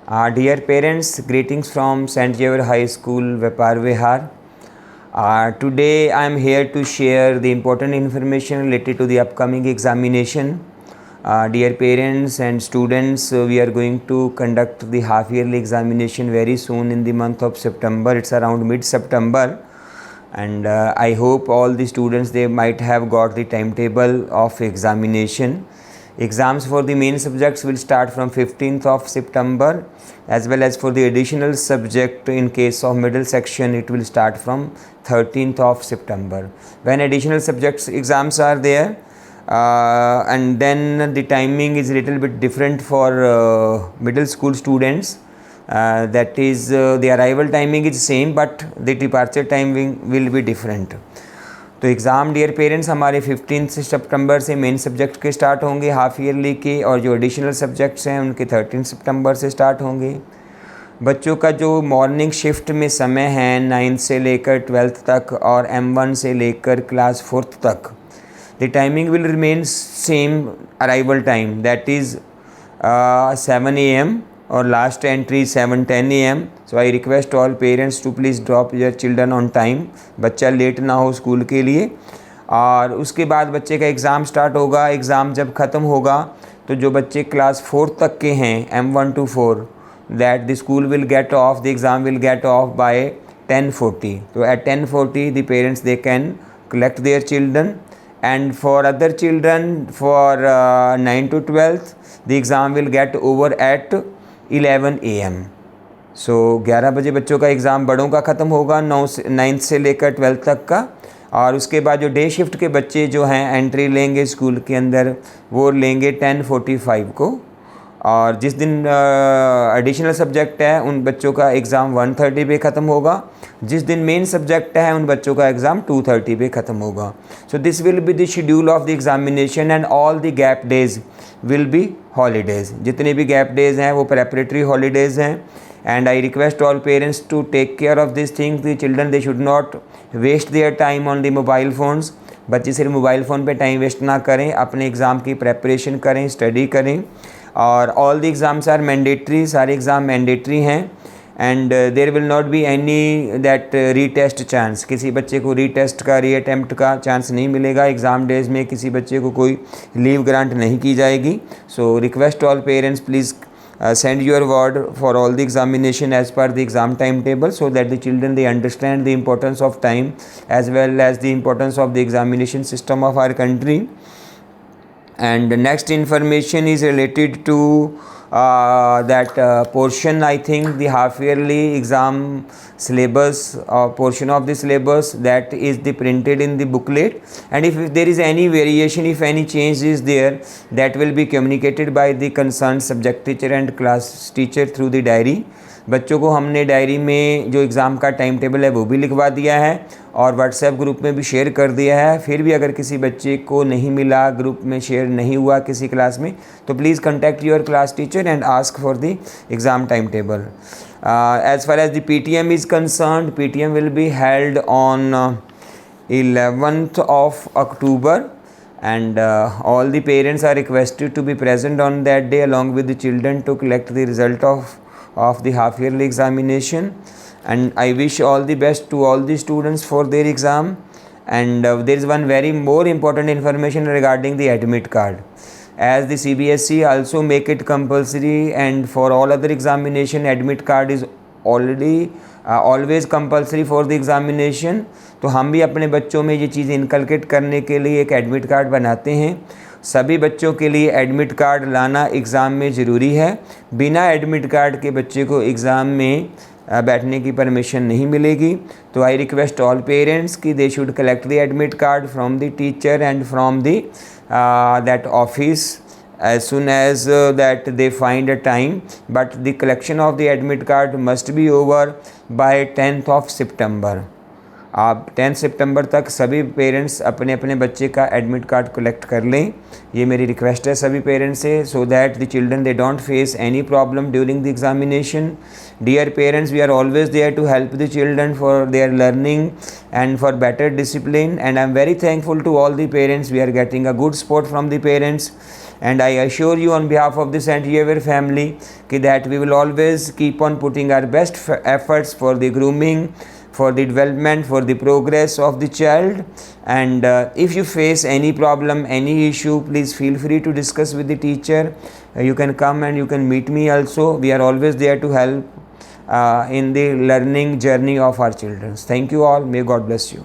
Dear parents, greetings from St. Xavier High School, Vyapar Vihar. Today I am here to share the important information related to the upcoming examination. Dear parents and students, we are going to conduct the half yearly examination very soon in the month of September. It's around mid-September, and I hope all the students, they might have got the timetable of examination. Exams for the main subjects will start from 15th of September, as well as for the additional subject in case of middle section it will start from 13th of September. When additional subjects exams are there, and then the timing is a little bit different for middle school students. That is, the arrival timing is same but the departure timing will be different. तो exam dear parents हमारे 15 सितंबर से main subject के start होंगे half yearly के, और जो additional subjects हैं उनके 13 सितंबर से स्टार्ट होंगे। बच्चों का जो मॉर्निंग शिफ्ट में समय है 9 से लेकर 12th तक और M1 से लेकर क्लास 4th तक, the timing will remain same arrival time, that is 7 AM और last entry 7:10 AM. So I request all parents to please drop your children on time, बच्चा लेट ना हो स्कूल के लिए। और उसके बाद बच्चे का एग्ज़ाम स्टार्ट होगा। एग्ज़ाम जब ख़त्म होगा तो जो बच्चे क्लास 4 तक के हैं M1 to 4, that the school will get off, the exam will get off by 10:40. तो at 10:40 the parents they can collect their children, and for other children for 9 to 12th the exam will get over at 11 AM. सो 11 बजे बच्चों का exam बड़ों का ख़त्म होगा 9th से लेकर 12th तक का। और उसके बाद जो डे शिफ्ट के बच्चे जो हैं एंट्री लेंगे स्कूल के अंदर वो लेंगे 10:45 को। और जिस दिन एडिशनल सब्जेक्ट है उन बच्चों का एग्ज़ाम 1:30 पे ख़त्म होगा। जिस दिन मेन सब्जेक्ट है उन बच्चों का एग्ज़ाम 2:30 पे ख़त्म होगा। So this will be the schedule of the examination, and all the gap days will be holidays. जितने भी गैप डेज़ हैं वो प्रेपरेटरी हॉलीडेज़ हैं। And I request all parents to take care of this things. The children they should not waste their time on the mobile phones. बच्चे सिर्फ mobile phone पे time waste ना करें, अपने exam की प्रेपरेशन करें, study करें। और all the exams are mandatory, सारे एग्ज़ाम मैंडेटरी हैं। And there will not be any that retest chance, किसी बच्चे को रीटेस्ट का रीअटेम्प्ट का चांस नहीं मिलेगा। एग्ज़ाम डेज में किसी बच्चे को कोई लीव ग्रांट नहीं की जाएगी। So request all parents please send your word for all the examination as per the exam timetable, so that the children they understand the importance of time as well as the importance of the examination system of our country. And the next information is related to that portion, I think the half yearly exam syllabus portion of the syllabus that is the printed in the booklet, and if there is any variation, if any change is there, that will be communicated by the concerned subject teacher and class teacher through the diary. बच्चों को हमने diary में जो exam का time table है वो भी लिखवा दिया है और व्हाट्सएप ग्रुप में भी शेयर कर दिया है। फिर भी अगर किसी बच्चे को नहीं मिला, ग्रुप में शेयर नहीं हुआ किसी क्लास में, तो please contact your class teacher and ask for the exam time table. As far as the PTM is concerned, PTM will be held on 11th of October, and all the parents are requested to be present on that day along with the children to collect the result of the half yearly examination. And I wish all the best to all the students for their exam. And there is one very more important information regarding the admit card, as the CBSE also make it compulsory, and for all other examination admit card is already always compulsory for the examination. तो हम भी अपने बच्चों में ये चीज़ inculcate करने के लिए एक एडमिट कार्ड बनाते हैं। सभी बच्चों के लिए एडमिट कार्ड लाना एग्ज़ाम में ज़रूरी है। बिना एडमिट कार्ड के बच्चे को एग्ज़ाम में बैठने की परमिशन नहीं मिलेगी। तो आई रिक्वेस्ट ऑल पेरेंट्स कि they should collect the admit card from the teacher and from the that office as soon as that they find a time, but the collection of the admit card must be over by 10th of September. आप 10 सितंबर तक सभी parents अपने अपने बच्चे का admit card collect कर लें, ये मेरी रिक्वेस्ट है सभी पेरेंट्स से, so that the children they don't face any problem during the examination. Dear parents, we are always there to help the children for their learning and for better discipline, and I am very thankful to all the parents. We are getting a good support from the parents, and I assure you on behalf of the St. Xavier family that we will always keep on putting our best efforts for the grooming, for the development, for the progress of the child. And if you face any problem, any issue, please feel free to discuss with the teacher. You can come and you can meet me also. We are always there to help in the learning journey of our children. Thank you all. May God bless you.